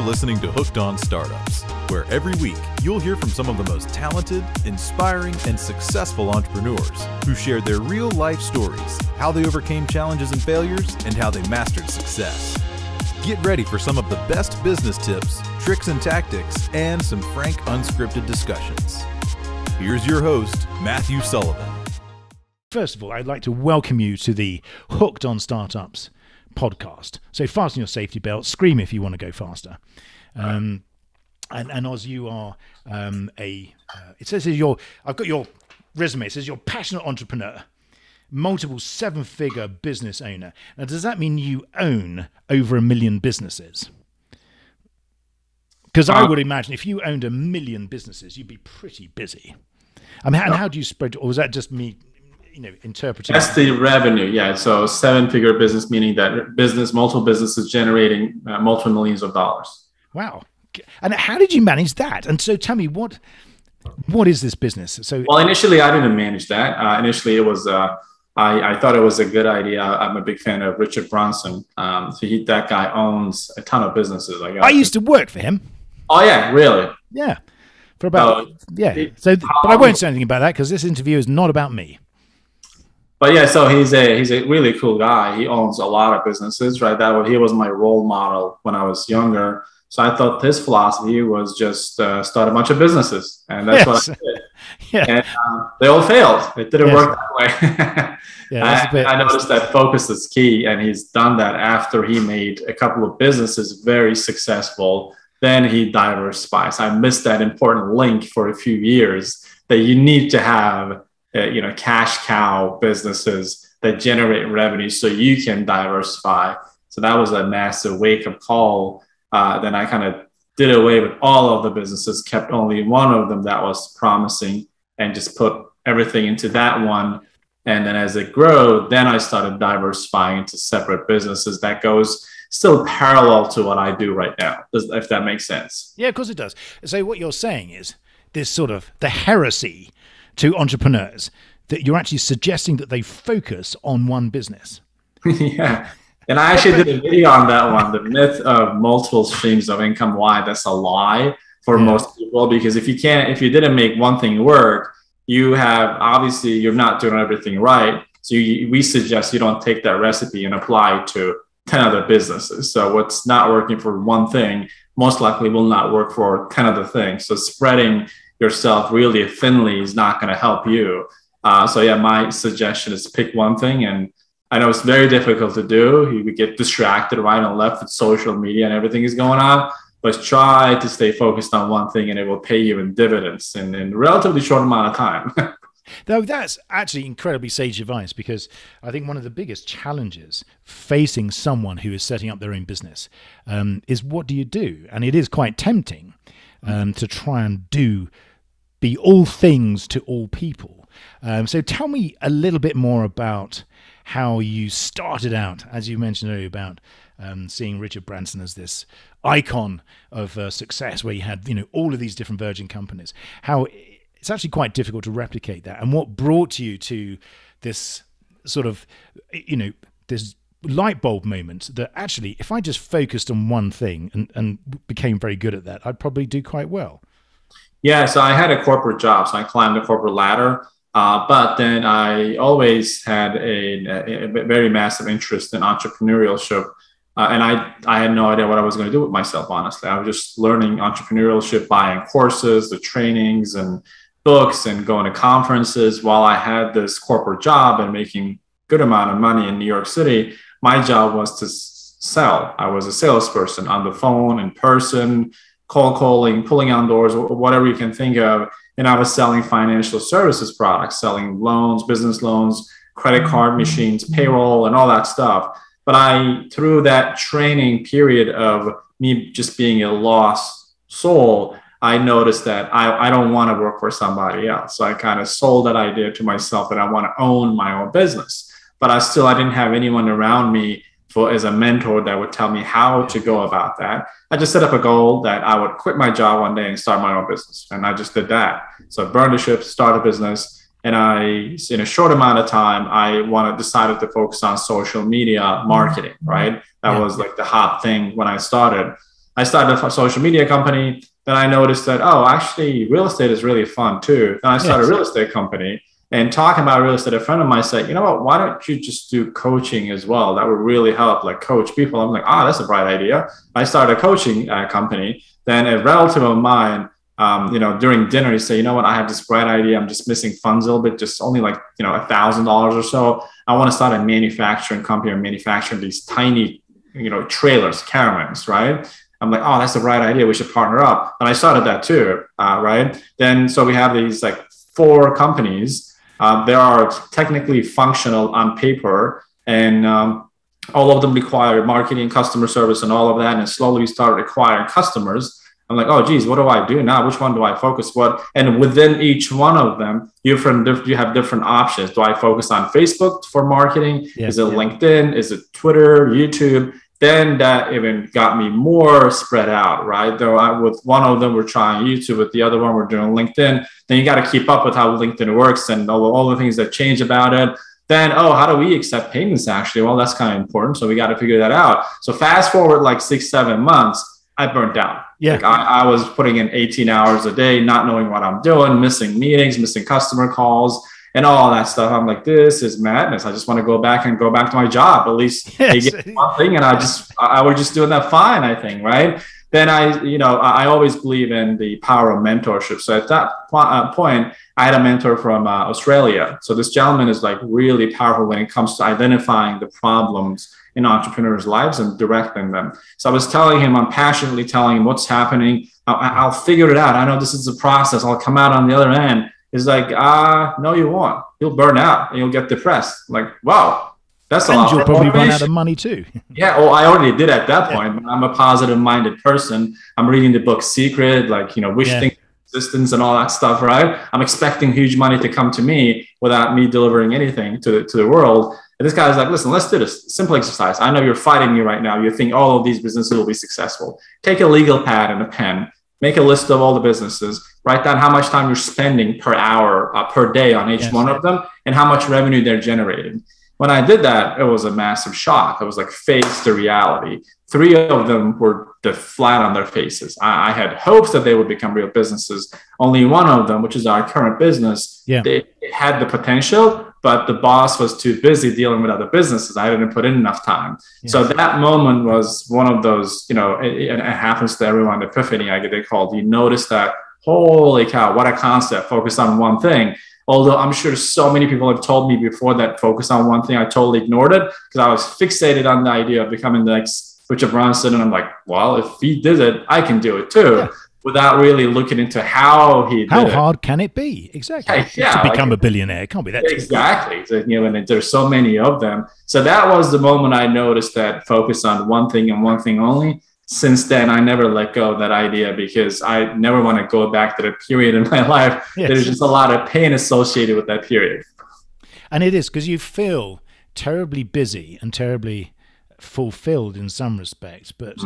listening to Hooked on Startups, where every week you'll hear from some of the most talented, inspiring, and successful entrepreneurs who shared their real-life stories, how they overcame challenges and failures, and how they mastered success. Get ready for some of the best business tips, tricks and tactics, and some frank, unscripted discussions. Here's your host, Matthew Sullivan. First of all, I'd like to welcome you to the Hooked on Startups podcast. So fasten your safety belt, scream if you want to go faster. And Oz, you are it says here I've got your resume, it says you're a passionate entrepreneur, multiple seven-figure business owner. Now, does that mean you own over 1 million businesses? Because I would imagine if you owned 1 million businesses, you'd be pretty busy. I mean, and how do you spread, or was that just me interpreting? That's the revenue, yeah. So 7-figure business, meaning that multiple businesses generating multiple millions of dollars. Wow. And how did you manage that? And so tell me, what is this business? Well, initially I didn't manage that. Initially it was, I thought it was a good idea. I'm a big fan of Richard Branson. That guy owns a ton of businesses. I used to work for him. Oh yeah, really? Yeah. For about, but I won't say anything about that because this interview is not about me. But yeah, so he's a really cool guy. He owns a lot of businesses, right? He was my role model when I was younger. So I thought his philosophy was just start a bunch of businesses, and that's what I did. Yeah. And they all failed. It didn't work that way. I noticed that focus is key, and he's done that after he made a couple of businesses very successful. Then he diversifies. I missed that important link for a few years that you need to have cash cow businesses that generate revenue so you can diversify. So that was a massive wake-up call. Then I kind of did away with all of the businesses, kept only one of them that was promising, and just put everything into that one. And then as it grew, then I started diversifying into separate businesses that goes still parallel to what I do right now, if that makes sense. Yeah, of course it does. So what you're saying is this sort of the heresy to entrepreneurs that you're actually suggesting that they focus on one business. Yeah. And I actually did a video on that one, the myth of multiple streams of income, why that's a lie for most people. Because if you didn't make one thing work, you're not doing everything right. So we suggest you don't take that recipe and apply it to 10 other businesses. So what's not working for one thing most likely will not work for 10 other things. So spreading yourself really thinly is not going to help you. My suggestion is pick one thing. And I know it's very difficult to do. You would get distracted right and left with social media and everything is going on. But try to stay focused on one thing and it will pay you in dividends in a relatively short amount of time. Though that's actually incredibly sage advice, because I think one of the biggest challenges facing someone who is setting up their own business is what do you do? And it is quite tempting to try and be all things to all people. So tell me a little bit more about how you started out, as you mentioned earlier, about seeing Richard Branson as this icon of success, where you had all of these different Virgin companies. How it's actually quite difficult to replicate that, and what brought you to this sort of this light bulb moment that actually, if I just focused on one thing and became very good at that, I'd probably do quite well. Yeah, so I had a corporate job, so I climbed the corporate ladder. But then I always had a very massive interest in entrepreneurship. And I had no idea what I was going to do with myself, honestly. I was just learning entrepreneurship, buying courses, the trainings and books, and going to conferences while I had this corporate job and making good amount of money in New York City. My job was to sell. I was a salesperson on the phone, in person, cold calling, pulling on doors, whatever you can think of. And I was selling financial services products, selling loans, business loans, credit card machines, payroll, and all that stuff. But through that training period of me just being a lost soul, I noticed that I don't want to work for somebody else. So I kind of sold that idea to myself that I want to own my own business. But I didn't have anyone around me as a mentor that would tell me how to go about that. I just set up a goal that I would quit my job one day and start my own business. And I just did that. So burn the ship, start a business. And in a short amount of time, I decided to focus on social media marketing, right? That was like the hot thing when I started. I started a social media company. Then I noticed that, oh, actually real estate is really fun too. Then I started a real estate company. And talking about real estate, a friend of mine said, you know what, why don't you just do coaching as well? That would really help, like coach people. I'm like, that's a bright idea. I started a coaching company. Then a relative of mine, during dinner, he said, you know what, I have this bright idea. I'm just missing funds a little bit, just only like, $1,000 or so. I want to start a manufacturing company or manufacturing these tiny, trailers, caravans, right? I'm like, oh, that's the right idea. We should partner up. And I started that too, right? Then, so we have these like 4 companies. They are technically functional on paper, and all of them require marketing, customer service, and all of that. And slowly we started acquiring customers. I'm like, oh, geez, what do I do now? Which one do I focus what? And within each one of them, you have different options. Do I focus on Facebook for marketing? Is it LinkedIn? Is it Twitter, YouTube? Then that even got me more spread out, right? Though with one of them, we're trying YouTube, with the other one, we're doing LinkedIn. Then you got to keep up with how LinkedIn works and all the things that change about it. Then, how do we accept payments actually? Well, that's kind of important. So we got to figure that out. So fast forward like 6-7 months, I burnt down. Yeah. Like I was putting in 18 hours a day, not knowing what I'm doing, missing meetings, missing customer calls, and all that stuff. I'm like, this is madness. I just want to go back to my job. At least they get one thing, and I was just doing that fine, I think, right? Then I always believe in the power of mentorship. So at that point, I had a mentor from Australia. So this gentleman is like really powerful when it comes to identifying the problems in entrepreneurs' lives and directing them. So I was I'm passionately telling him what's happening. I'll figure it out. I know this is a process. I'll come out on the other end. It's like, no, you won't. You'll burn out and you'll get depressed. Like, wow, that's a lot. And you'll probably run out of money too. Yeah, well, I already did at that point. But I'm a positive-minded person. I'm reading the book Secret, like, wish think existence and all that stuff, right? I'm expecting huge money to come to me without me delivering anything to the world. And this guy's like, listen, let's do this simple exercise. I know you're fighting me right now. You think all of these businesses will be successful. Take a legal pad and a pen. Make a list of all the businesses, write down how much time you're spending per hour, per day on each one of them, and how much revenue they're generating. When I did that, it was a massive shock. I was like, face the reality. 3 of them were flat on their faces. I had hopes that they would become real businesses. Only one of them, which is our current business, they had the potential, but the boss was too busy dealing with other businesses. I didn't put in enough time. Yes. So that moment was one of those, it happens to everyone, epiphany, they called. You notice that, holy cow, what a concept, focus on one thing. Although I'm sure so many people have told me before that focus on one thing, I totally ignored it because I was fixated on the idea of becoming the next Richard Branson. And I'm like, well, if he did it, I can do it too. Without really looking into how he did How hard can it be? Exactly. To become a billionaire. It can't be that exactly. So, and there's so many of them. So that was the moment I noticed that focus on one thing and one thing only. Since then, I never let go of that idea because I never want to go back to the period in my life. Yes. There's just a lot of pain associated with that period. And it is because you feel terribly busy and terribly fulfilled in some respects. But,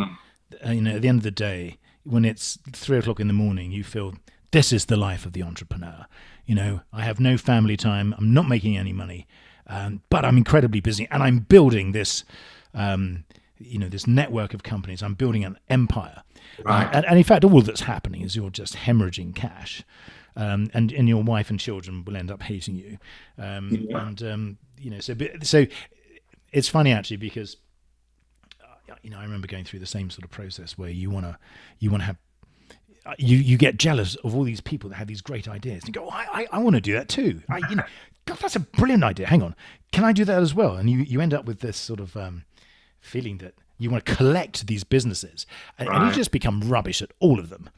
at the end of the day, when it's 3 o'clock in the morning, you feel this is the life of the entrepreneur. I have no family time. I'm not making any money, but I'm incredibly busy and I'm building this, this network of companies. I'm building an empire. Right. And in fact, all that's happening is you're just hemorrhaging cash. And your wife and children will end up hating you. So it's funny actually because I remember going through the same sort of process where you want to have, you get jealous of all these people that have these great ideas. You go, I want to do that too. God, that's a brilliant idea. Hang on, can I do that as well? And you end up with this sort of feeling that you want to collect these businesses, and you just become rubbish at all of them.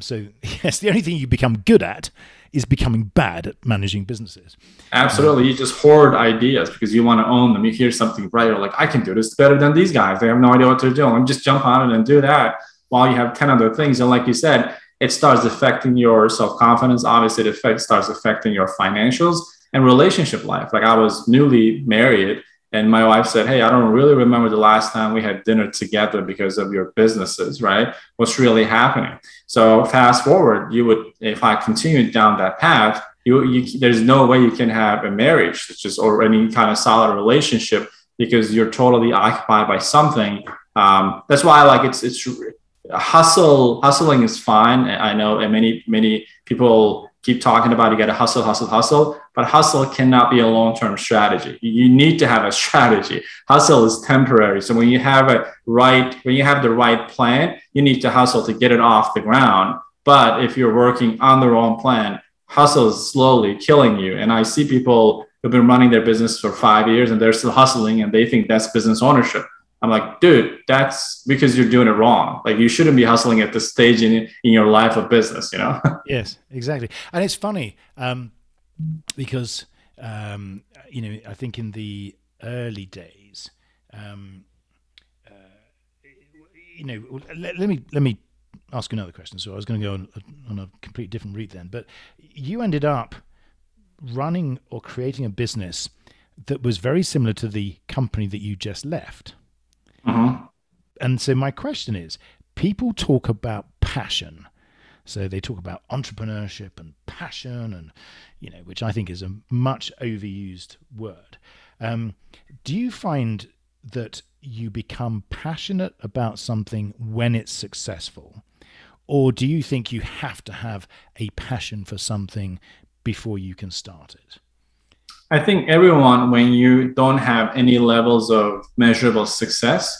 So yes, the only thing you become good at is becoming bad at managing businesses. Absolutely. You just hoard ideas because you want to own them. You hear something right, you're like, I can do this better than these guys. They have no idea what they're doing. Let me just jump on it and do that while you have 10 other things. And like you said, it starts affecting your self-confidence. Obviously, it starts affecting your financials and relationship life. Like I was newly married and my wife said, hey, I don't really remember the last time we had dinner together because of your businesses, right? What's really happening? So fast forward, if I continued down that path, there's no way you can have a marriage, or any kind of solid relationship because you're totally occupied by something. That's why it's hustling is fine. I know, and many people keep talking about you got to hustle, but hustle cannot be a long-term strategy. You need to have a strategy. Hustle is temporary. So when you have the right plan, you need to hustle to get it off the ground. But if you're working on the wrong plan, hustle is slowly killing you. And I see people who've been running their business for 5 years and they're still hustling and they think that's business ownership. I'm like, dude, that's because you're doing it wrong. Like, you shouldn't be hustling at this stage in your life of business, you know? Yes, exactly. And it's funny because, I think in the early days, let me ask another question. So I was going to go on a completely different route then, but you ended up running or creating a business that was very similar to the company that you just left. Mm-hmm. And so my question is, people talk about passion. So they talk about entrepreneurship and passion and, which I think is a much overused word. Do you find that you become passionate about something when it's successful? Or do you think you have to have a passion for something before you can start it? I think everyone, when you don't have any levels of measurable success,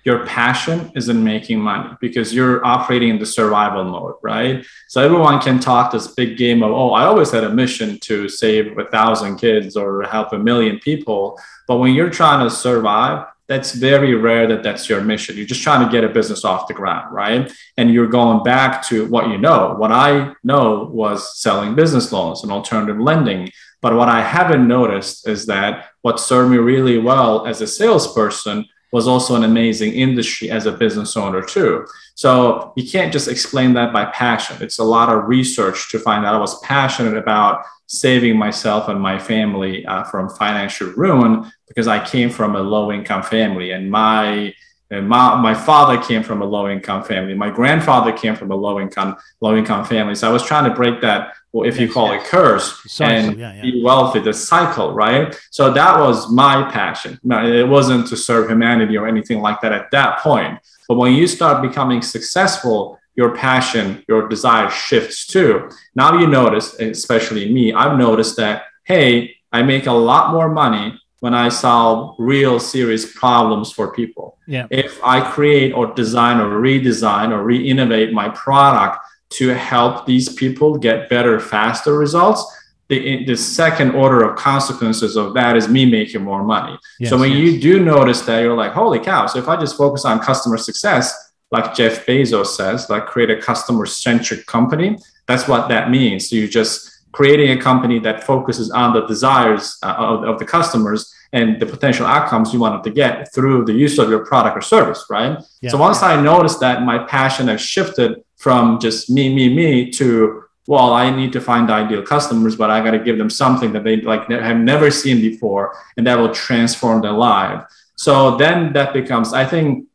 your passion is in making money because you're operating in the survival mode, right? So everyone can talk this big game of, I always had a mission to save 1,000 kids or help 1 million people. But when you're trying to survive, that's very rare that that's your mission. You're just trying to get a business off the ground, right? And you're going back to what you know. What I know was selling business loans and alternative lending. But what I haven't noticed is that what served me really well as a salesperson was also an amazing industry as a business owner too. So you can't just explain that by passion. It's a lot of research to find out I was passionate about saving myself and my family from financial ruin because I came from a low-income family, and my father came from a low-income family. My grandfather came from a low-income family. So I was trying to break that, if you call it curse, cycle, and be wealthy, the cycle, right? So that was my passion. No, it wasn't to serve humanity or anything like that at that point. But when you start becoming successful, your passion, your desire shifts too. Now you notice, especially me, I've noticed that, hey, I make a lot more money when I solve real serious problems for people. Yeah. If I create or design or redesign or re-innovate my product to help these people get better, faster results, the second order of consequences of that is me making more money. Yes, so when you do notice that, you're like, holy cow. So if I just focus on customer success, like Jeff Bezos says, like create a customer-centric company, that's what that means. So you're just creating a company that focuses on the desires of the customers and the potential outcomes you want them to get through the use of your product or service, right? Yeah, so once I noticed that, my passion has shifted from just me to, well, I need to find the ideal customers, but I got to give them something that they have never seen before, and that will transform their life. So then that becomes, I think,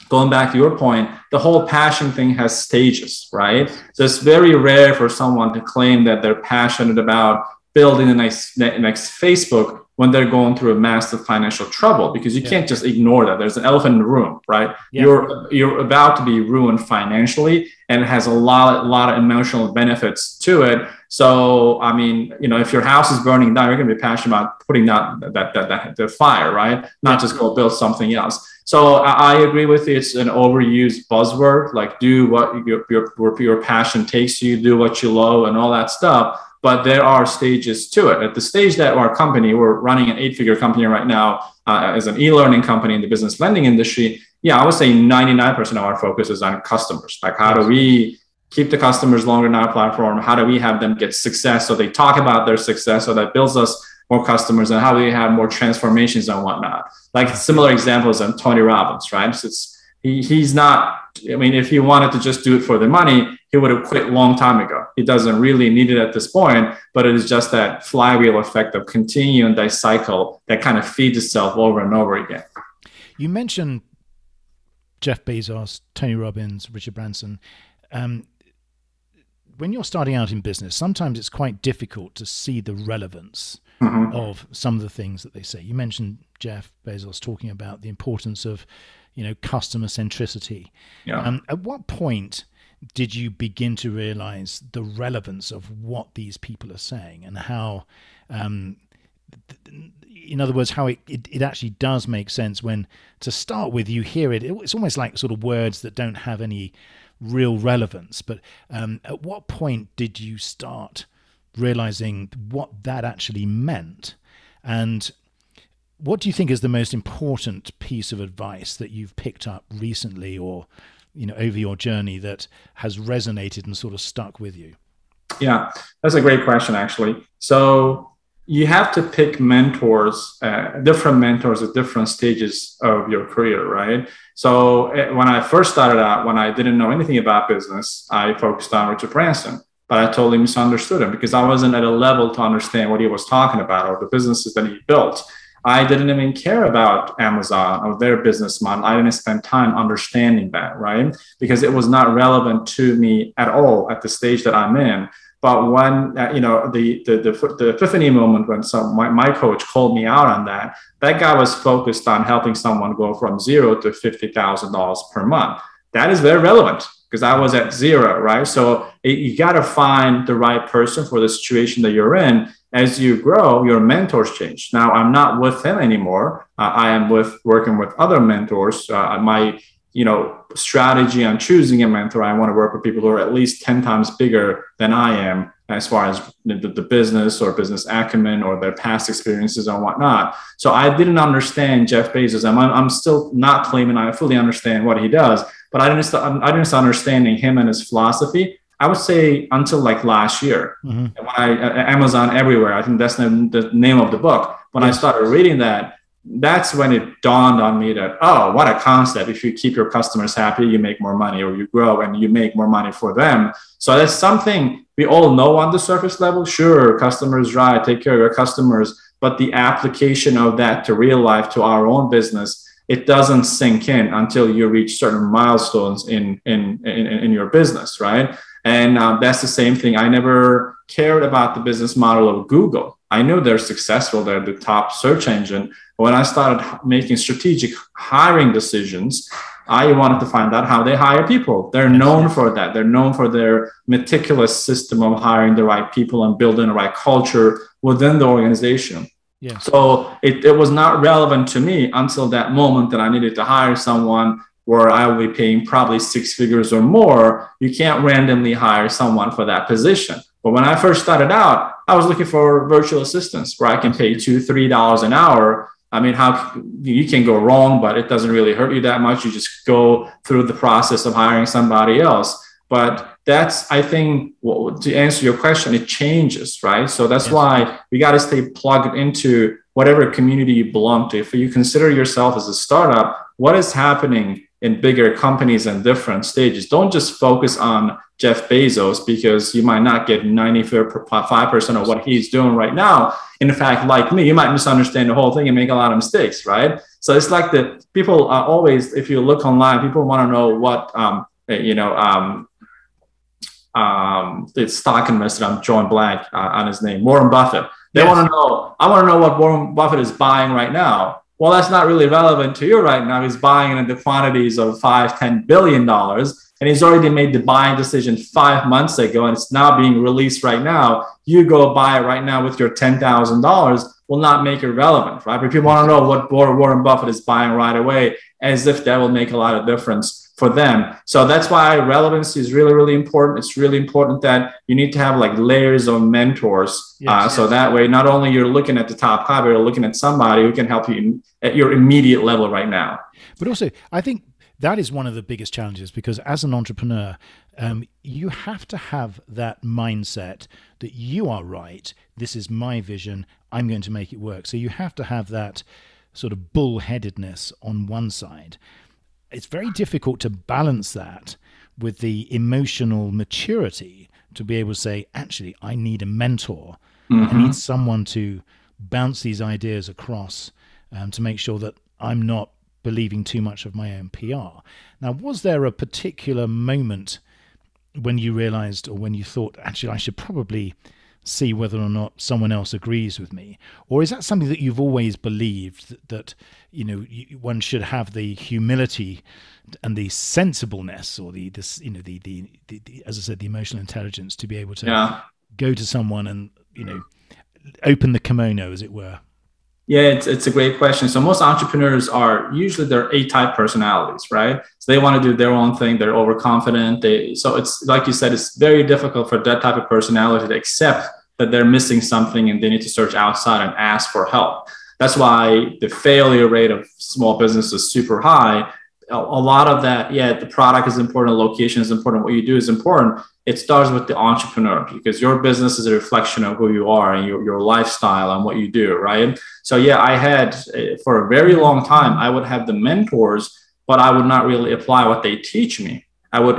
going back to your point, the whole passion thing has stages, right? So it's very rare for someone to claim that they're passionate about building the next Facebook when they're going through a massive financial trouble, because you can't just ignore that. There's an elephant in the room, right? Yeah. You're about to be ruined financially, and it has a lot of emotional benefits to it. So, I mean, if your house is burning down, you're going to be passionate about putting out the fire, right? Not just go build something else. So I agree with you. It's an overused buzzword, like do what your passion takes you, do what you love and all that stuff. But there are stages to it. At the stage that our company, we're running an 8-figure company right now as an e-learning company in the business lending industry. Yeah, I would say 99% of our focus is on customers. Like, how do we keep the customers longer in our platform? How do we have them get success so they talk about their success, so that builds us more customers, and how do we have more transformations and whatnot? Like similar examples of Tony Robbins, right? So he's not, if he wanted to just do it for the money, he would have quit a long time ago. He doesn't really need it at this point, but it is just that flywheel effect of continuing that cycle that kind of feeds itself over and over again. You mentioned Jeff Bezos, Tony Robbins, Richard Branson. When you're starting out in business, sometimes it's quite difficult to see the relevance of some of the things that they say. You mentioned Jeff Bezos talking about the importance of customer centricity. Yeah. At what point did you begin to realize the relevance of what these people are saying and how, in other words, how it actually does make sense when, to start with, you hear it. It's almost like sort of words that don't have any real relevance. But at what point did you start realizing what that actually meant? And what do you think is the most important piece of advice that you've picked up recently or over your journey that has resonated and sort of stuck with you? Yeah, that's a great question, actually. So you have to pick mentors, different mentors at different stages of your career, right? So when I first started out, when I didn't know anything about business, I focused on Richard Branson, but I totally misunderstood him because I wasn't at a level to understand what he was talking about or the businesses that he built. I didn't even care about Amazon or their business model. I didn't spend time understanding that, right? Because it was not relevant to me at all at the stage that I'm in. But when, the epiphany moment when my coach called me out on that guy was focused on helping someone go from $0 to $50,000 per month. That is very relevant because I was at 0, right? So you got to find the right person for the situation that you're in. As you grow, your mentors change. Now, I'm not with him anymore. I am working with other mentors. My strategy on choosing a mentor, I want to work with people who are at least 10 times bigger than I am as far as the business or business acumen or their past experiences and whatnot. So I didn't understand Jeff Bezos. I'm still not claiming I fully understand what he does, but I didn't understanding him and his philosophy, I would say, until like last year. Mm-hmm. When Amazon Everywhere, I think that's the name of the book. When I started reading that, that's when it dawned on me that, oh, what a concept. If you keep your customers happy, you make more money, or you grow and you make more money for them. So that's something we all know on the surface level. Sure, customers right, take care of your customers, but the application of that to real life, to our own business, it doesn't sink in until you reach certain milestones in your business, right? And that's the same thing. I never cared about the business model of Google. I knew they're successful. They're the top search engine. But when I started making strategic hiring decisions, I wanted to find out how they hire people. They're known for that. They're known for their meticulous system of hiring the right people and building the right culture within the organization. Yeah. So it was not relevant to me until that moment that I needed to hire someone where I will be paying probably 6 figures or more. You can't randomly hire someone for that position. But when I first started out, I was looking for virtual assistants where I can pay $2, $3 an hour. I mean, how you can go wrong, but it doesn't really hurt you that much. You just go through the process of hiring somebody else. But that's, I think, to answer your question, it changes, right? So that's why we got to stay plugged into whatever community you belong to. If you consider yourself as a startup, what is happening in bigger companies and different stages? Don't just focus on Jeff Bezos because you might not get 95% of what he's doing right now. In fact, like me, you might misunderstand the whole thing and make a lot of mistakes, right? So it's like the people are always, if you look online, people want to know what, the stock investor, I'm drawing blank on his name, Warren Buffett. They want to know, I want to know what Warren Buffett is buying right now. Well, that's not really relevant to you right now. He's buying in the quantities of $5-10 billion. And he's already made the buying decision 5 months ago, and it's now being released right now. You go buy it right now with your $10,000 will not make it relevant, right? But if you want to know what Warren Buffett is buying right away, as if that will make a lot of difference for them. So that's why relevancy is really, really important. It's really important that you need to have like layers of mentors. So that way, not only you're looking at the top guy, but you're looking at somebody who can help you at your immediate level right now. But also, I think that is one of the biggest challenges, because as an entrepreneur, you have to have that mindset that you are right. This is my vision. I'm going to make it work. So you have to have that sort of bullheadedness on one side. It's very difficult to balance that with the emotional maturity to be able to say, actually, I need a mentor. Mm-hmm. I need someone to bounce these ideas across to make sure that I'm not believing too much of my own PR. Now, was there a particular moment when you realized, or when you thought, actually, I should probably see whether or not someone else agrees with me? Or is that something that you've always believed that one should have the humility and the sensibleness, or the as I said, the emotional intelligence to be able to go to someone and open the kimono, as it were? Yeah, it's a great question. So most entrepreneurs they're A-type personalities, right? So they want to do their own thing. They're overconfident. So it's like you said, it's very difficult for that type of personality to accept that they're missing something and they need to search outside and ask for help. That's why the failure rate of small business is super high. A lot of that, the product is important, location is important, what you do is important. It starts with the entrepreneur, because your business is a reflection of who you are and your lifestyle and what you do, right? So I had, for a very long time, I would have the mentors, but I would not really apply what they teach me. I would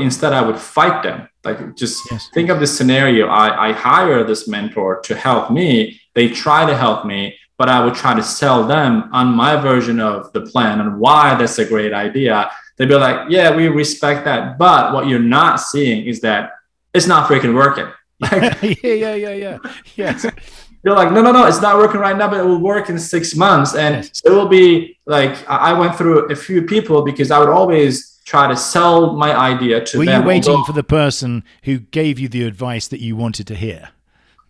fight them. Like, just think of this scenario. I hire this mentor to help me. They try to help me, but I would try to sell them on my version of the plan and why that's a great idea. They'd be like, yeah, we respect that. But what you're not seeing is that it's not freaking working. Yes. You're like, no, it's not working right now, but it will work in 6 months. And so it will be like, I went through a few people because I would always try to sell my idea to them. Were you waiting for the person who gave you the advice that you wanted to hear?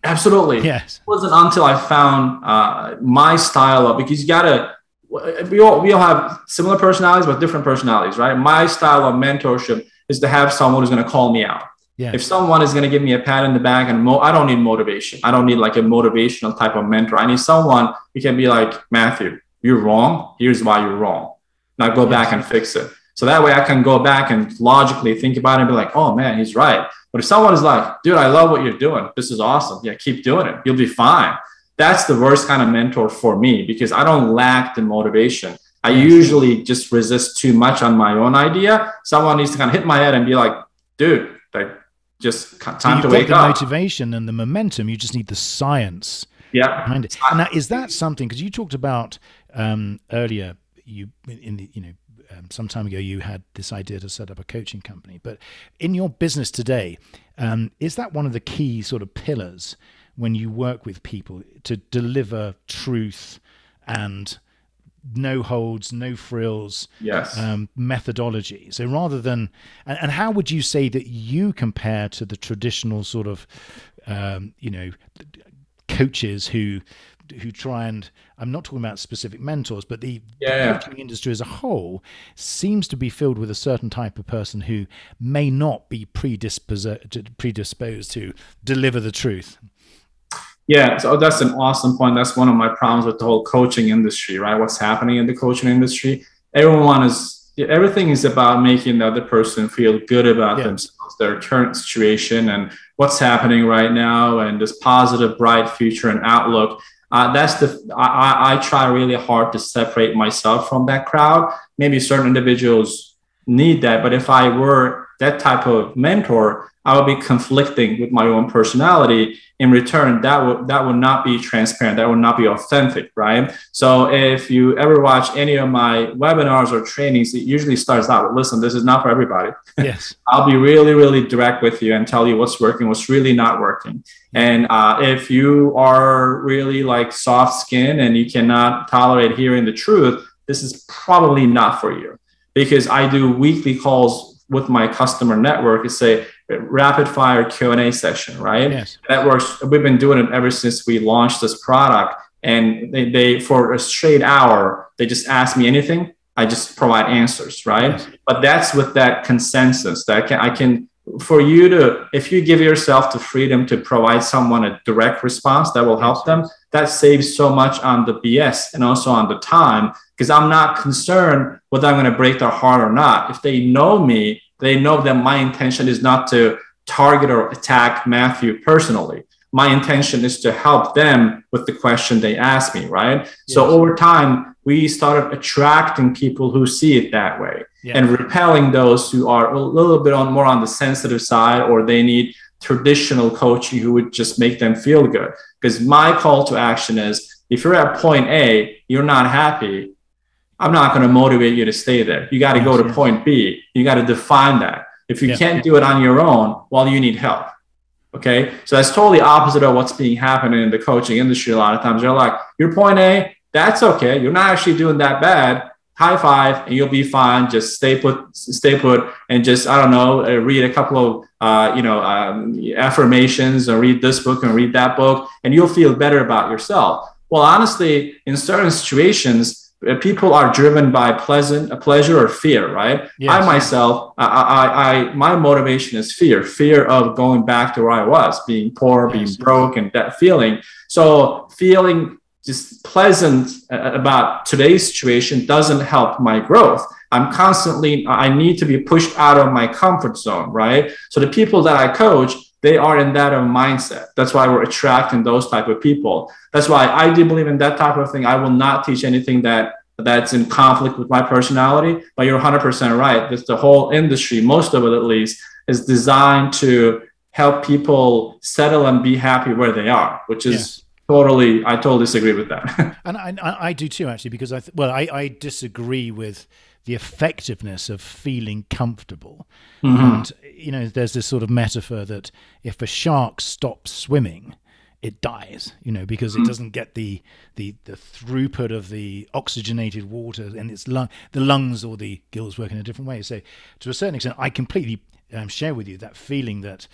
Absolutely. Yes. It wasn't until I found my style of, because we all have similar personalities, but different personalities, right? My style of mentorship is to have someone who's going to call me out. Yeah. If someone is going to give me a pat in the back, and I don't need motivation. I don't need like a motivational type of mentor. I need someone who can be like, Matthew, you're wrong. Here's why you're wrong. Now go back and fix it. So that way I can go back and logically think about it and be like, oh man, he's right. But if someone is like, dude, I love what you're doing. This is awesome. Yeah, keep doing it. You'll be fine. That's the worst kind of mentor for me, because I don't lack the motivation. I usually just resist too much on my own idea. Someone needs to kind of hit my head and be like, dude, like, just time to wake up. You've got the motivation and the momentum. You just need the science behind it. And now, is that something, because you talked about earlier, some time ago, you had this idea to set up a coaching company. But in your business today, is that one of the key sort of pillars when you work with people, to deliver truth and no holds, no frills, methodology? So rather than, and how would you say that you compare to the traditional sort of, coaches who try and, I'm not talking about specific mentors, but the coaching industry as a whole seems to be filled with a certain type of person who may not be predisposed to deliver the truth. Yeah, so that's an awesome point. That's one of my problems with the whole coaching industry, right? What's happening in the coaching industry? Everything is about making the other person feel good about themselves, their current situation, and what's happening right now, and this positive, bright future and outlook. I try really hard to separate myself from that crowd. Maybe certain individuals need that, but if I were that type of mentor, I would be conflicting with my own personality. In return, that would not be transparent. That would not be authentic, right? So if you ever watch any of my webinars or trainings, it usually starts out with, listen, this is not for everybody. Yes. I'll be really, really direct with you and tell you what's working, what's really not working. And if you are really like soft skin and you cannot tolerate hearing the truth, this is probably not for you. Because I do weekly calls with my customer network. It's a rapid fire Q&A session, right? Yes. That works. We've been doing it ever since we launched this product. And they for a straight hour, they just ask me anything. I just provide answers, right? Yes. But that's with that consensus that I can, for you to, if you give yourself the freedom to provide someone a direct response that will help them, that saves so much on the BS and also on the time, because I'm not concerned whether I'm going to break their heart or not. If they know me, they know that my intention is not to target or attack Matthew personally. My intention is to help them with the question they ask me, right? Yes. So over time, we started attracting people who see it that way and repelling those who are a little bit more on the sensitive side, or they need traditional coaching who would just make them feel good. Because my call to action is, if you're at point A, you're not happy, I'm not going to motivate you to stay there. You got to go to point B. You got to define that. If you can't do it on your own, well, you need help. Okay. So that's totally opposite of what's being happening in the coaching industry. A lot of times they're like, you're point A, that's okay. You're not actually doing that bad. High five and you'll be fine. Just stay put and just, I don't know, read a couple of, affirmations or read this book and read that book and you'll feel better about yourself. Well, honestly, in certain situations, people are driven by pleasure or fear, right? Yes. I myself, my motivation is fear of going back to where I was, being poor, being broke, and that feeling. So feeling just pleasant about today's situation doesn't help my growth. I need to be pushed out of my comfort zone, right? So the people that I coach, they are in that mindset. That's why we're attracting those type of people. That's why I do believe in that type of thing. I will not teach anything that's in conflict with my personality, but you're 100% right. The whole industry, most of it at least, is designed to help people settle and be happy where they are, which is I totally disagree with that. And I do too, actually, because I disagree with the effectiveness of feeling comfortable. Mm-hmm. And, there's this sort of metaphor that if a shark stops swimming, it dies, because it doesn't get the throughput of the oxygenated water in its the lungs or the gills work in a different way. So to a certain extent, I completely share with you that feeling that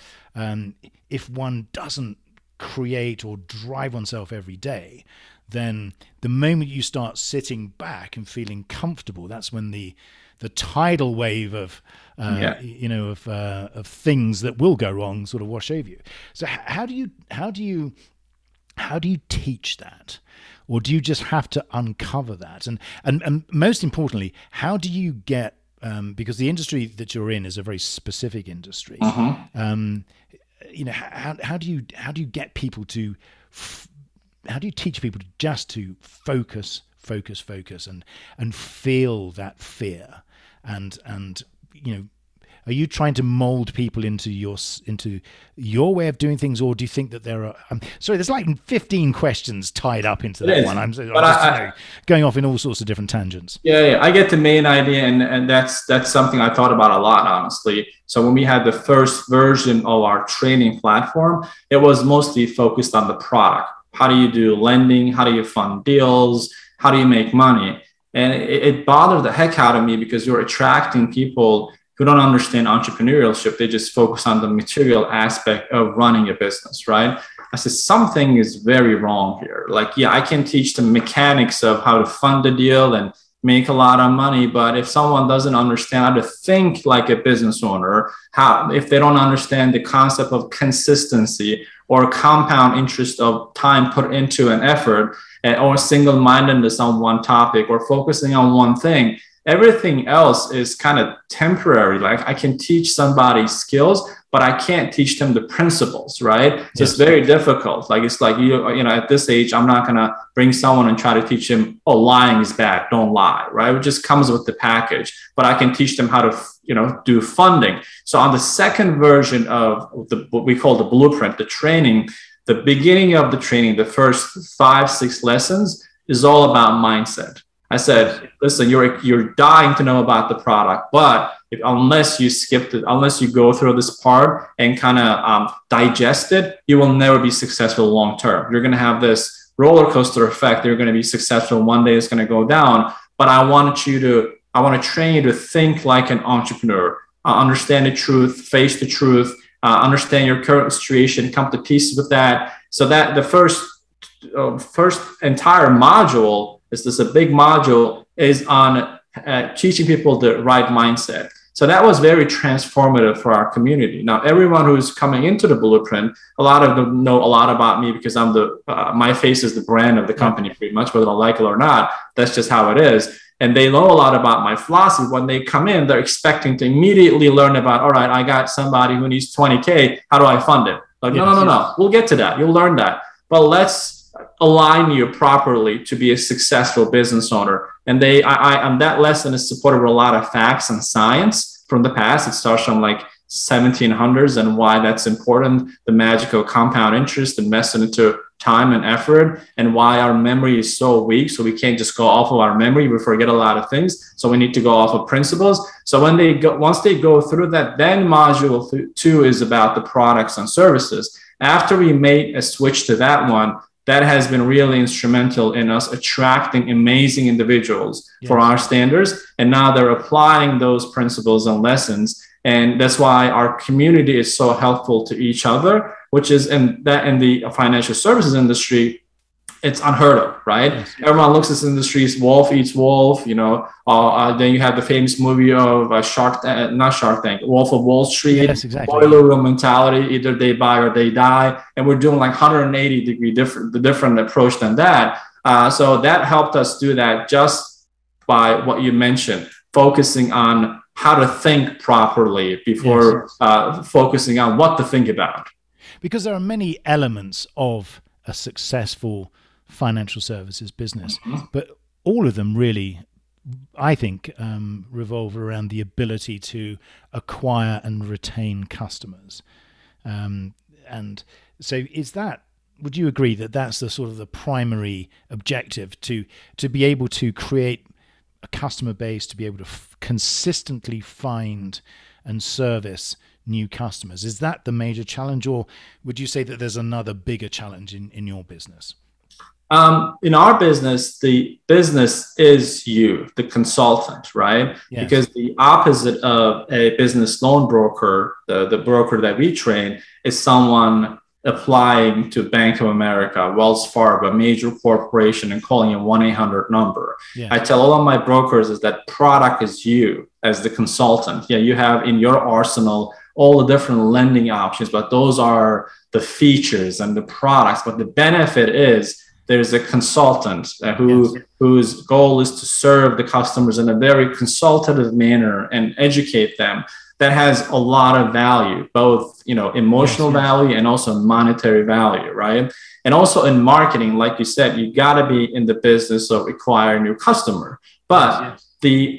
if one doesn't create or drive oneself every day, then the moment you start sitting back and feeling comfortable, that's when the tidal wave of of things that will go wrong sort of wash over you. So how do you teach that, or do you just have to uncover that? And most importantly, how do you get because the industry that you're in is a very specific industry. Uh-huh. How do you get people to how do you teach people just to focus and feel that fear and are you trying to mold people into your way of doing things, or do you think that there are there's like 15 questions tied up into that one. I'm just going off in all sorts of different tangents. Yeah, I get the main idea, and that's something I thought about a lot, honestly. So when we had the first version of our training platform, it was mostly focused on the product. How do you do lending? How do you fund deals? How do you make money? And it bothered the heck out of me because you're attracting people who don't understand entrepreneurship. They just focus on the material aspect of running a business, right? I said, something is very wrong here. Like, I can teach the mechanics of how to fund a deal and make a lot of money, but if someone doesn't understand how to think like a business owner, if they don't understand the concept of consistency or compound interest of time put into an effort, or single-mindedness on one topic, or focusing on one thing, everything else is kind of temporary. Like, I can teach somebody skills, but I can't teach them the principles, right? So yes. It's very difficult. Like, it's like, at this age, I'm not going to bring someone and try to teach him, lying is bad, don't lie, right? It just comes with the package, but I can teach them how to, do funding. So on the second version of what we call the blueprint, the training, the beginning of the training, the first 5-6 lessons is all about mindset. I said, listen, you're dying to know about the product, but unless you go through this part and kind of digest it, you will never be successful long term. You're going to have this roller coaster effect. You're going to be successful. One day it's going to go down. But I want to train you to think like an entrepreneur, understand the truth, face the truth, understand your current situation, come to peace with that. So that the first entire module, this is a big module, is on teaching people the right mindset. So that was very transformative for our community. Now, everyone who's coming into the blueprint, a lot of them know a lot about me because I'm my face is the brand of the company pretty much, whether I like it or not. That's just how it is. And they know a lot about my philosophy. When they come in, they're expecting to immediately learn about, all right, I got somebody who needs 20K. How do I fund it? Like, no. We'll get to that. You'll learn that. But let's align you properly to be a successful business owner. And that lesson is supported with a lot of facts and science from the past. It starts from like 1700s and why that's important, the magical compound interest, and messing into time and effort, and why our memory is so weak. So we can't just go off of our memory. We forget a lot of things. So we need to go off of principles. So once they go through that, then module 2 is about the products and services. After we made a switch to that one, that has been really instrumental in us attracting amazing individuals for our standards. And now they're applying those principles and lessons. And that's why our community is so helpful to each other, which is in the financial services industry, it's unheard of, right? Yes. Everyone looks at this industry as wolf eats wolf, then you have the famous movie of Wolf of Wall Street, yes, exactly. Boiler room mentality, either they buy or they die. And we're doing like 180-degree different approach than that. So that helped us do that just by what you mentioned, focusing on how to think properly before focusing on what to think about. Because there are many elements of a successful financial services business, but all of them really, I think, revolve around the ability to acquire and retain customers. And so would you agree that that's the sort of the primary objective, to be able to create a customer base, to be able to consistently find and service new customers? Is that the major challenge, or would you say that there's another bigger challenge in your business? In our business, the business is you, the consultant, right? Yes. Because the opposite of a business loan broker, the broker that we train, is someone applying to Bank of America, Wells Fargo, a major corporation, and calling a 1-800 number. Yeah. I tell all of my brokers is that product is you as the consultant. Yeah, you have in your arsenal all the different lending options, but those are the features and the products. But the benefit is there's a consultant whose goal is to serve the customers in a very consultative manner and educate them. That has a lot of value, both emotional value and also monetary value, right? And also in marketing, like you said, you got to be in the business of acquiring new customer. But the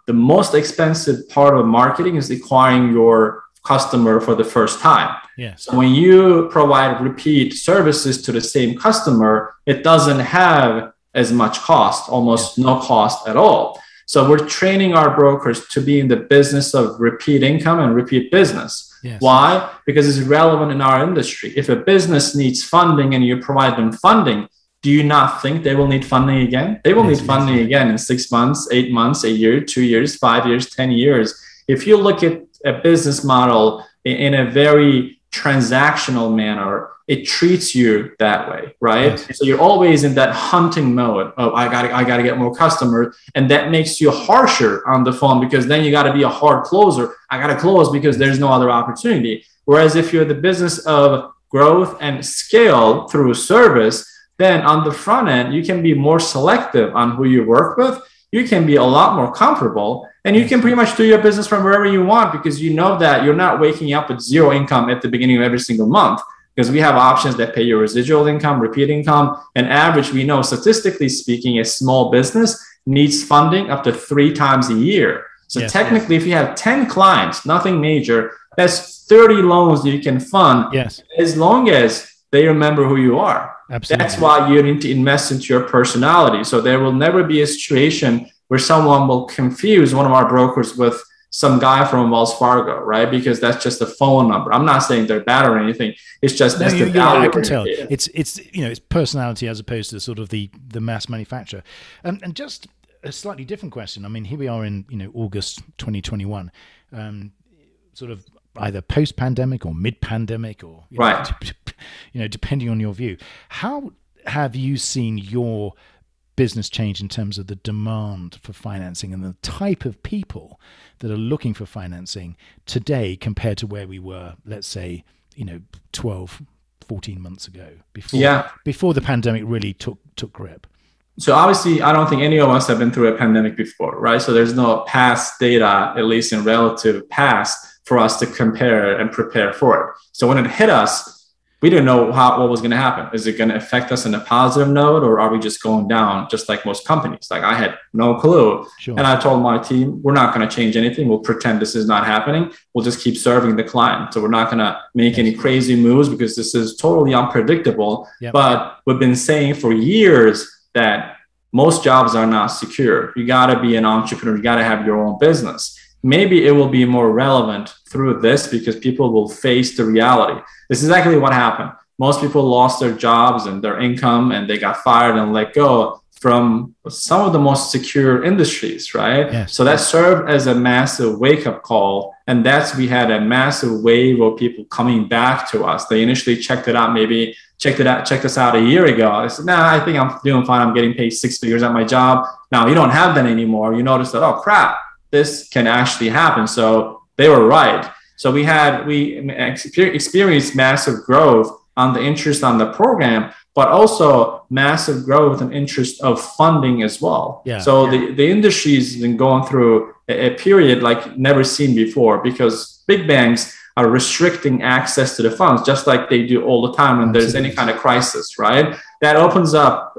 most expensive part of marketing is acquiring your customer for the first time. Yes. So when you provide repeat services to the same customer, it doesn't have as much cost, almost no cost at all. So we're training our brokers to be in the business of repeat income and repeat business. Yes. Why? Because it's relevant in our industry. If a business needs funding and you provide them funding, do you not think they will need funding again? They will need funding again in 6 months, 8 months, a year, 2 years, 5 years, 10 years. If you look at a business model in a very transactional manner, it treats you that way, right? Yes. So you're always in that hunting mode of I gotta get more customers, and that makes you harsher on the phone, because then you got to be a hard closer. I gotta close because there's no other opportunity. Whereas if you're the business of growth and scale through service, then on the front end you can be more selective on who you work with. You can be a lot more comfortable, and you can pretty much do your business from wherever you want, because you know that you're not waking up with zero income at the beginning of every single month. Because we have options that pay your residual income, repeat income, and average. We know, statistically speaking, a small business needs funding up to 3 times a year. So technically, if you have 10 clients, nothing major, that's 30 loans that you can fund, as long as they remember who you are. Absolutely. That's why you need to invest into your personality. So there will never be a situation where someone will confuse one of our brokers with some guy from Wells Fargo, right? Because that's just a phone number. I'm not saying they're bad or anything. It's just that's the value. I can tell it's it's personality as opposed to sort of the mass manufacturer. And just a slightly different question. I mean, here we are in August 2021, sort of either post-pandemic or mid-pandemic, or right. Depending on your view. How have you seen your business change in terms of the demand for financing and the type of people that are looking for financing today compared to where we were, let's say, 12, 14 months ago, before the pandemic really took grip? So obviously, I don't think any of us have been through a pandemic before, right? So there's no past data, at least in relative past, for us to compare and prepare for it. So when it hit us, we didn't know what was going to happen. Is it going to affect us in a positive note, or are we just going down just like most companies? Like I had no clue. Sure. And I told my team, we're not going to change anything. We'll pretend this is not happening. We'll just keep serving the client. So we're not going to make any crazy moves because this is totally unpredictable. Yep. But we've been saying for years that most jobs are not secure. You got to be an entrepreneur. You got to have your own business. Maybe it will be more relevant through this because people will face the reality. This is exactly what happened. Most people lost their jobs and their income, and they got fired and let go from some of the most secure industries, right? Yes. So that served as a massive wake-up call. And we had a massive wave of people coming back to us. They initially checked us out a year ago. I said, nah, I think I'm doing fine. I'm getting paid 6 figures at my job. Now you don't have that anymore. You notice that, oh crap, this can actually happen. So they were right. So we experienced massive growth on the interest on the program, but also massive growth and interest of funding as well. Yeah. So the industry's been going through a period like never seen before because big banks are restricting access to the funds, just like they do all the time when there's any kind of crisis, right? That opens up,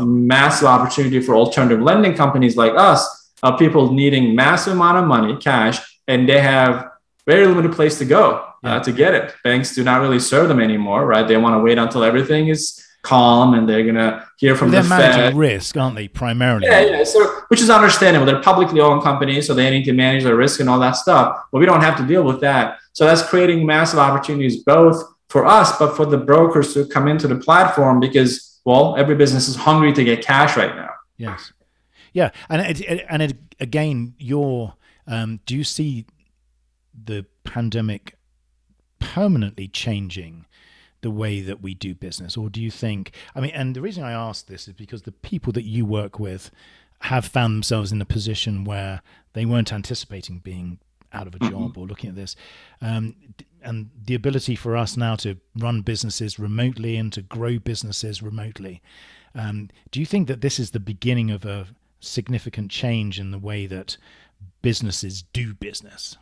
massive opportunity for alternative lending companies like us, people needing massive amount of money, cash, and they have very limited place to go to get it. Banks do not really serve them anymore, right? They want to wait until everything is calm and they're going to hear from the Fed. They're managing risk, aren't they, primarily? Yeah. So, which is understandable. They're publicly owned companies, so they need to manage their risk and all that stuff. But we don't have to deal with that. So that's creating massive opportunities both for us, but for the brokers to come into the platform because, well, every business is hungry to get cash right now. Yes. Yeah. And again, do you see the pandemic permanently changing the way that we do business? Or do you think, and the reason I ask this is because the people that you work with have found themselves in a position where they weren't anticipating being out of a job or looking at this. And the ability for us now to run businesses remotely and to grow businesses remotely. Do you think that this is the beginning of a significant change in the way that businesses do business?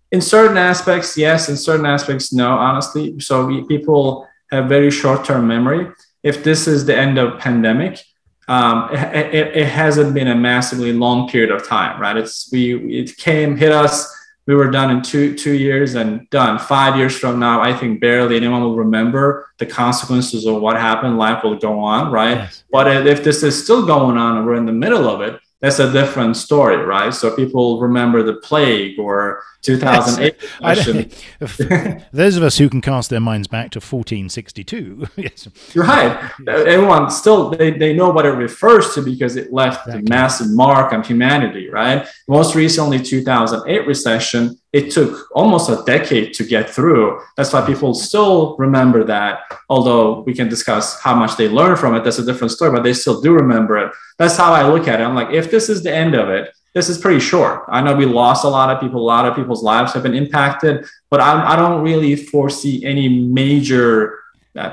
In certain aspects, yes. In certain aspects, no, honestly. So people have very short-term memory. If this is the end of pandemic, it hasn't been a massively long period of time, right? It hit us. We were done in two years and done. 5 years from now, I think barely anyone will remember the consequences of what happened. Life will go on, right? Yes. But if this is still going on and we're in the middle of it, that's a different story, right? So people remember the plague or 2008. Yes. Those of us who can cast their minds back to 1462. Yes. You're right. Everyone still, they know what it refers to because it left a massive mark on humanity, right? Most recently, 2008 recession, it took almost a decade to get through. That's why people still remember that. Although we can discuss how much they learned from it, that's a different story, but they still do remember it. That's how I look at it. I'm like, if this is the end of it, this is pretty short. I know we lost a lot of people. A lot of people's lives have been impacted, but I don't really foresee any major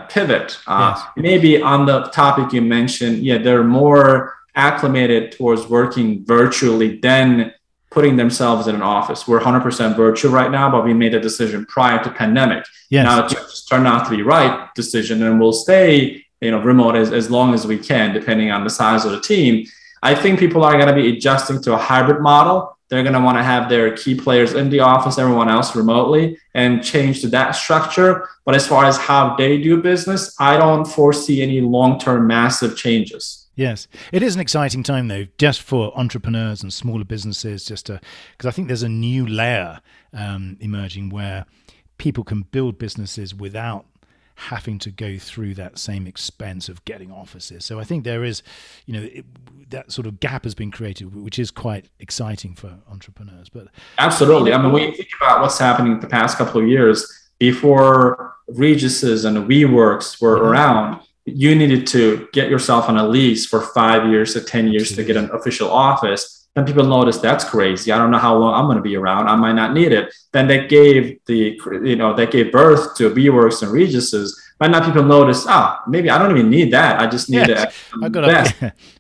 pivot. Yes. Maybe on the topic you mentioned, they're more acclimated towards working virtually than putting themselves in an office. We're 100% virtual right now, but we made a decision prior to pandemic. Yes. Now it just turned out to be the right decision, and we'll stay remote as long as we can, depending on the size of the team. I think people are going to be adjusting to a hybrid model. They're going to want to have their key players in the office, everyone else remotely, and change to that structure. But as far as how they do business, I don't foresee any long-term massive changes. Yes, it is an exciting time, though, just for entrepreneurs and smaller businesses, because I think there's a new layer emerging where people can build businesses without having to go through that same expense of getting offices. So I think there is, that sort of gap has been created, which is quite exciting for entrepreneurs. But absolutely. When you think about what's happening the past couple of years, before Regis's and WeWorks were around, you needed to get yourself on a lease for 5 years to 10 years to get an official office. Then people noticed that's crazy. I don't know how long I'm going to be around. I might not need it. Then that gave birth to WeWorks and Regis's. Right now, people notice, maybe I don't even need that. I just need to invest.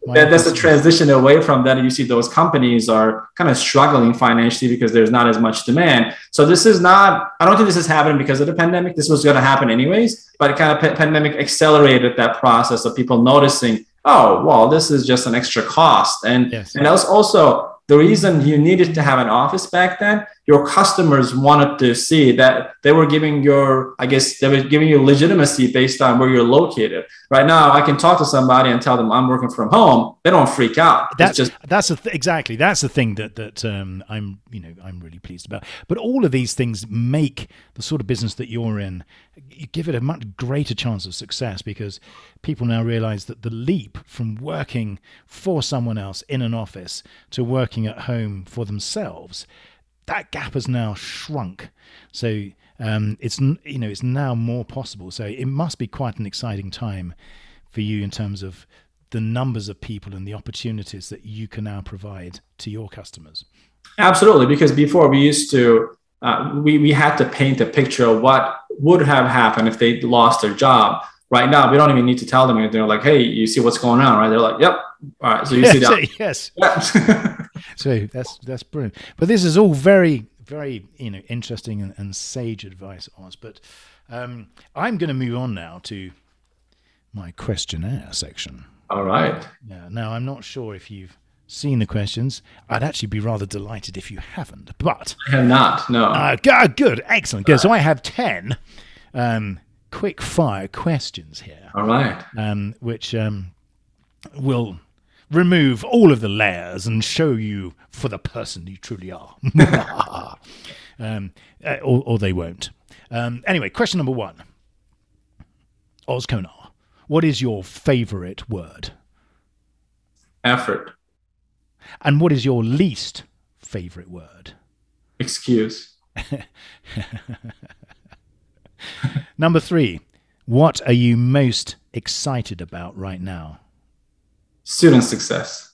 That's a transition away from that. You see those companies are kind of struggling financially because there's not as much demand. So this is not, I don't think this is happening because of the pandemic. This was going to happen anyways, but it kind of pandemic accelerated that process of people noticing, oh, well, this is just an extra cost. And and also the reason you needed to have an office back then, your customers wanted to see that they were giving you legitimacy based on where you're located. Right now, I can talk to somebody and tell them I'm working from home. They don't freak out. Exactly. That's the thing that I'm really pleased about. But all of these things make the sort of business that you're in, you give it a much greater chance of success, because people now realize that the leap from working for someone else in an office to working at home for themselves, that gap has now shrunk. So it's now more possible. So it must be quite an exciting time for you in terms of the numbers of people and the opportunities that you can now provide to your customers. Absolutely, because before we used to we had to paint a picture of what would have happened if they lost their job. Right now, we don't even need to tell them anything. They're like, hey, you see what's going on, right? They're like, yep. All right, so you see that. Yes. Yep. So that's brilliant. But this is all very, very interesting and sage advice, Oz. But I'm going to move on now to my questionnaire section. All right. Yeah. Now, I'm not sure if you've seen the questions. I'd actually be rather delighted if you haven't. But I have not. No. Good. Excellent. Good. So I have 10 quick fire questions here. All right. Which will remove all of the layers and show you for the person you truly are. Or they won't. Anyway, question number 1. Ozs Konar, what is your favorite word? Effort. And what is your least favorite word? Excuse. Number 3, what are you most excited about right now? Student success.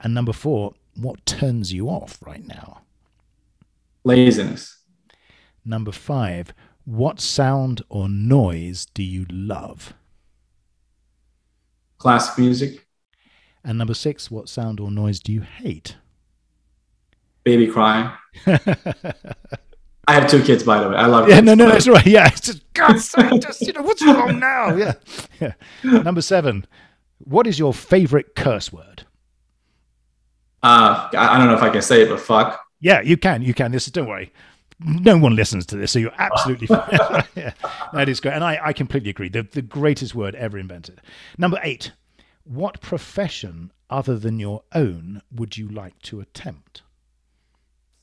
And number 4, what turns you off right now? Laziness. Number 5, what sound or noise do you love? Classic music. And number 6, what sound or noise do you hate? Baby crying. I have 2 kids, by the way. I love kids. No, that's right. Yeah, it's just, God's sake, just, what's wrong now? Yeah. Number 7, what is your favorite curse word? I don't know if I can say it, but fuck. Yeah, you can. Don't worry. No one listens to this, so you're absolutely fine. Yeah, that is great. And I completely agree. The greatest word ever invented. Number 8, what profession other than your own would you like to attempt?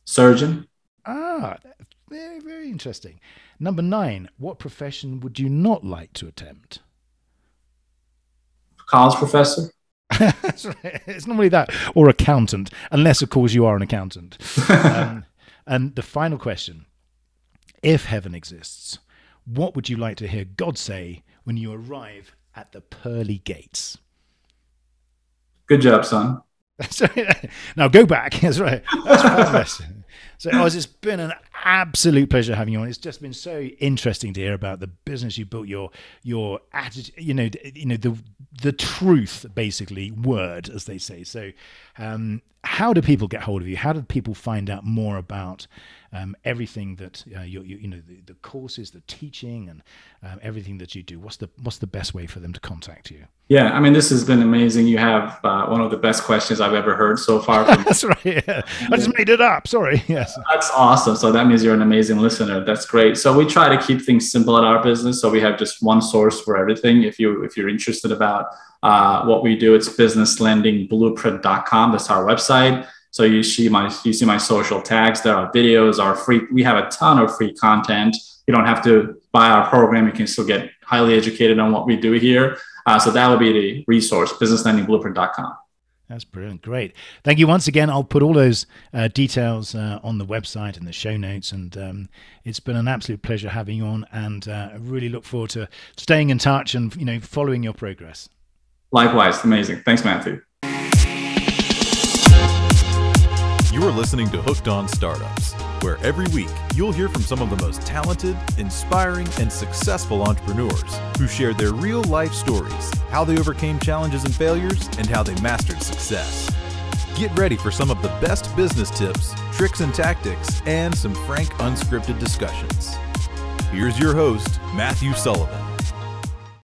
Surgeon. Very, very interesting. Number 9, what profession would you not like to attempt? College professor. That's right. It's normally that, or accountant, unless, of course, you are an accountant. And the final question, if heaven exists, what would you like to hear God say when you arrive at the pearly gates? Good job, son. Now go back. That's right. That's fabulous. So, Oz, it's been an absolute pleasure having you on. It's just been so interesting to hear about the business you built, your attitude, the truth, basically, word, as they say. So, how do people get hold of you? How do people find out more about everything that the courses, the teaching, and everything that you do? What's the best way for them to contact you? Yeah, I mean, this has been amazing. You have one of the best questions I've ever heard so far. That's right. Yeah. I just made it up. Sorry. Yes. That's awesome. So that means you're an amazing listener. That's great. So we try to keep things simple at our business. So we have just one source for everything. If you're interested about what we do, it's businesslendingblueprint.com. That's our website. So you see my social tags. There are videos, we have a ton of free content. You don't have to buy our program. You can still get highly educated on what we do here. So that would be the resource, businesslendingblueprint.com. That's brilliant. Great. Thank you once again. I'll put all those details on the website and the show notes. And it's been an absolute pleasure having you on. And I really look forward to staying in touch and following your progress. Likewise. Amazing. Thanks, Matthew. You're listening to Hooked on Startups, where every week you'll hear from some of the most talented, inspiring, and successful entrepreneurs who share their real-life stories, how they overcame challenges and failures, and how they mastered success. Get ready for some of the best business tips, tricks and tactics, and some frank, unscripted discussions. Here's your host, Matthew Sullivan.